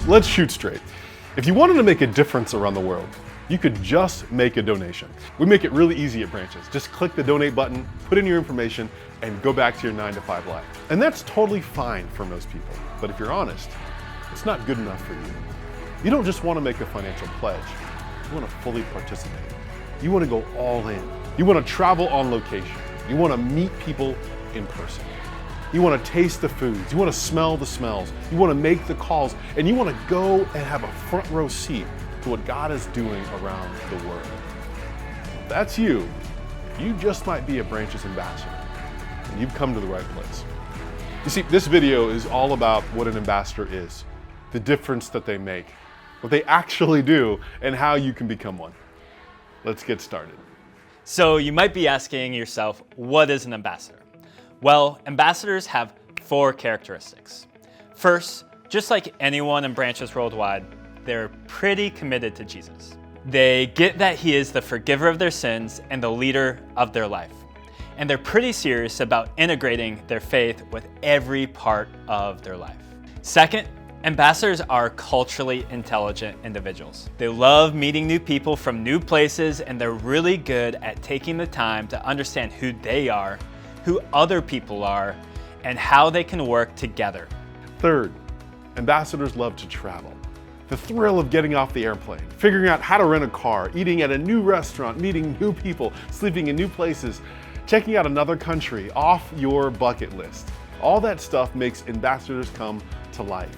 let's shoot straight. If you wanted to make a difference around the world, you could just make a donation. We make it really easy at Branches. Just click the donate button, put in your information, and go back to your 9-to-5 life. And that's totally fine for most people. But if you're honest, it's not good enough for you. You don't just want to make a financial pledge. You want to fully participate. You want to go all in. You want to travel on location. You want to meet people in person. You want to taste the foods. You want to smell the smells. You want to make the calls. And you want to go and have a front row seat to what God is doing around the world. If that's you, you just might be a Branches ambassador. And you've come to the right place. You see, this video is all about what an ambassador is, the difference that they make, what they actually do, and how you can become one. Let's get started. So you might be asking yourself, what is an ambassador? Well, ambassadors have 4 characteristics. First, just like anyone in Branches worldwide, they're pretty committed to Jesus. They get that he is the forgiver of their sins and the leader of their life. And they're pretty serious about integrating their faith with every part of their life. Second, ambassadors are culturally intelligent individuals. They love meeting new people from new places, and they're really good at taking the time to understand who they are, who other people are, and how they can work together. Third, ambassadors love to travel. The thrill of getting off the airplane, figuring out how to rent a car, eating at a new restaurant, meeting new people, sleeping in new places, checking out another country off your bucket list. All that stuff makes ambassadors come to life.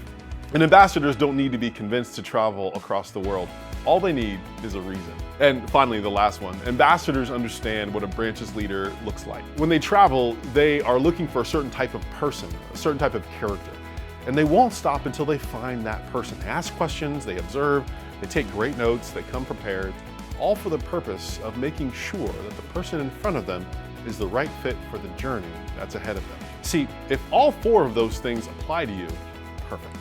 And ambassadors don't need to be convinced to travel across the world. All they need is a reason. And finally, the last one, ambassadors understand what a Branches leader looks like. When they travel, they are looking for a certain type of person, a certain type of character. And they won't stop until they find that person. They ask questions, they observe, they take great notes, they come prepared, all for the purpose of making sure that the person in front of them is the right fit for the journey that's ahead of them. See, if all 4 of those things apply to you, perfect,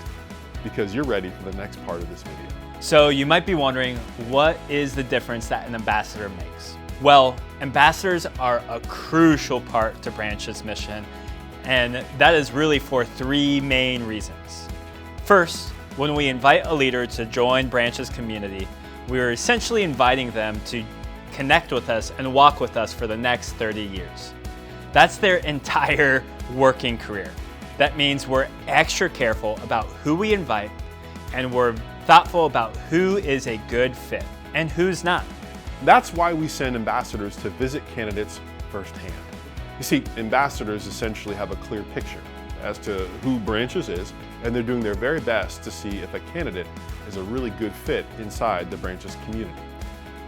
because you're ready for the next part of this video. So you might be wondering, what is the difference that an ambassador makes? Well, ambassadors are a crucial part to Branches' mission, and that is really for 3 main reasons. First, when we invite a leader to join Branches' community, we are essentially inviting them to connect with us and walk with us for the next 30 years. That's their entire working career. That means we're extra careful about who we invite, and we're thoughtful about who is a good fit and who's not. That's why we send ambassadors to visit candidates firsthand. You see, ambassadors essentially have a clear picture as to who Branches is, and they're doing their very best to see if a candidate is a really good fit inside the Branches community.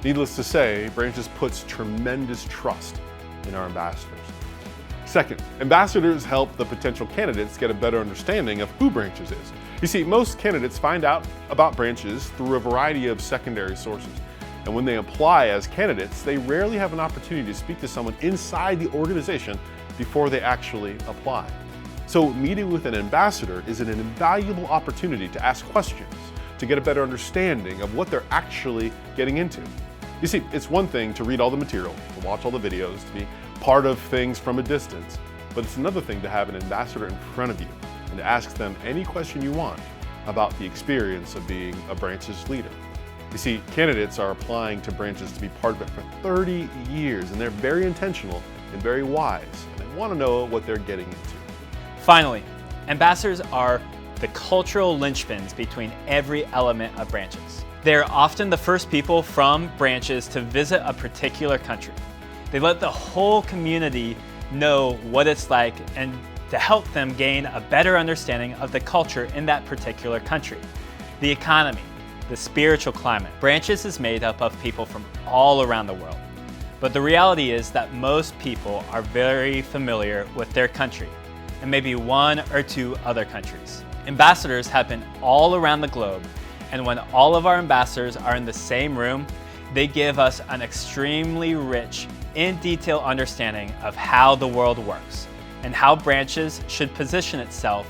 Needless to say, Branches puts tremendous trust in our ambassadors. Second, ambassadors help the potential candidates get a better understanding of who Branches is. You see, most candidates find out about Branches through a variety of secondary sources. And when they apply as candidates, they rarely have an opportunity to speak to someone inside the organization before they actually apply. So meeting with an ambassador is an invaluable opportunity to ask questions, to get a better understanding of what they're actually getting into. You see, it's one thing to read all the material, to watch all the videos, to be part of things from a distance, but it's another thing to have an ambassador in front of you and to ask them any question you want about the experience of being a Branches leader. You see, candidates are applying to Branches to be part of it for 30 years, and they're very intentional and very wise, and they want to know what they're getting into. Finally, ambassadors are the cultural linchpins between every element of Branches. They're often the first people from Branches to visit a particular country. They let the whole community know what it's like and to help them gain a better understanding of the culture in that particular country, the economy, the spiritual climate. Branches is made up of people from all around the world. But the reality is that most people are very familiar with their country and maybe 1 or 2 other countries. Ambassadors have been all around the globe, and when all of our ambassadors are in the same room, they give us an extremely rich, in detail understanding of how the world works and how Branches should position itself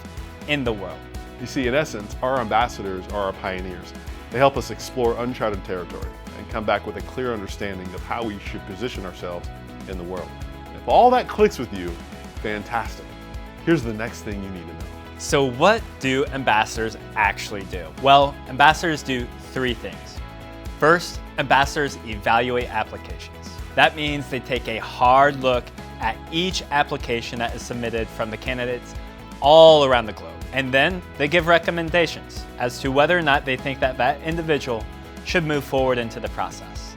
in the world. You see, in essence, our ambassadors are our pioneers. They help us explore uncharted territory and come back with a clear understanding of how we should position ourselves in the world. If all that clicks with you, fantastic. Here's the next thing you need to know. So what do ambassadors actually do? Well, ambassadors do 3 things. First, ambassadors evaluate applications. That means they take a hard look at each application that is submitted from the candidates all around the globe. And then they give recommendations as to whether or not they think that that individual should move forward into the process.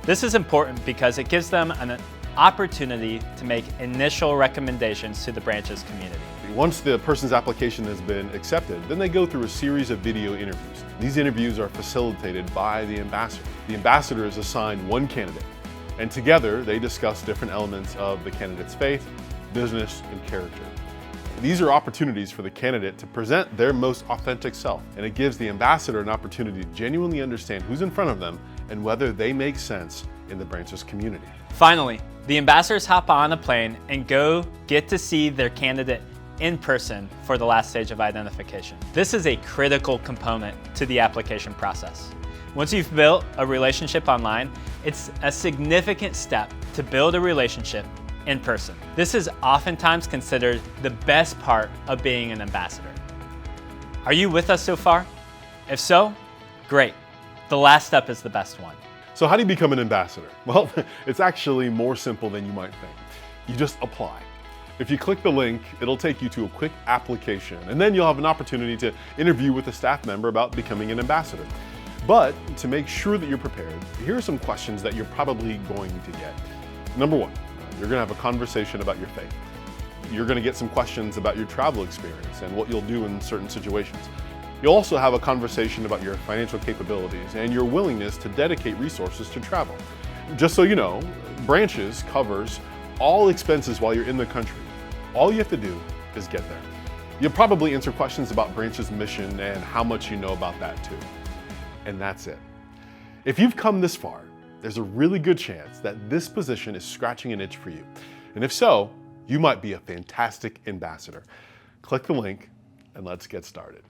This is important because it gives them an opportunity to make initial recommendations to the branch's community. Once the person's application has been accepted, then they go through a series of video interviews. These interviews are facilitated by the ambassador. The ambassador is assigned one candidate, and together they discuss different elements of the candidate's faith, business, and character. These are opportunities for the candidate to present their most authentic self, and it gives the ambassador an opportunity to genuinely understand who's in front of them and whether they make sense in the branch's community. Finally, the ambassadors hop on a plane and go get to see their candidate in person for the last stage of identification. This is a critical component to the application process. Once you've built a relationship online, it's a significant step to build a relationship in person. This is oftentimes considered the best part of being an ambassador. Are you with us so far? If so, great. The last step is the best one. So how do you become an ambassador? Well, it's actually more simple than you might think. You just apply. If you click the link, it'll take you to a quick application, and then you'll have an opportunity to interview with a staff member about becoming an ambassador. But to make sure that you're prepared, here are some questions that you're probably going to get. Number 1, you're gonna have a conversation about your faith. You're gonna get some questions about your travel experience and what you'll do in certain situations. You'll also have a conversation about your financial capabilities and your willingness to dedicate resources to travel. Just so you know, Branches covers all expenses while you're in the country. All you have to do is get there. You'll probably answer questions about Branch's mission and how much you know about that too. And that's it. If you've come this far, there's a really good chance that this position is scratching an itch for you. And if so, you might be a fantastic ambassador. Click the link and let's get started.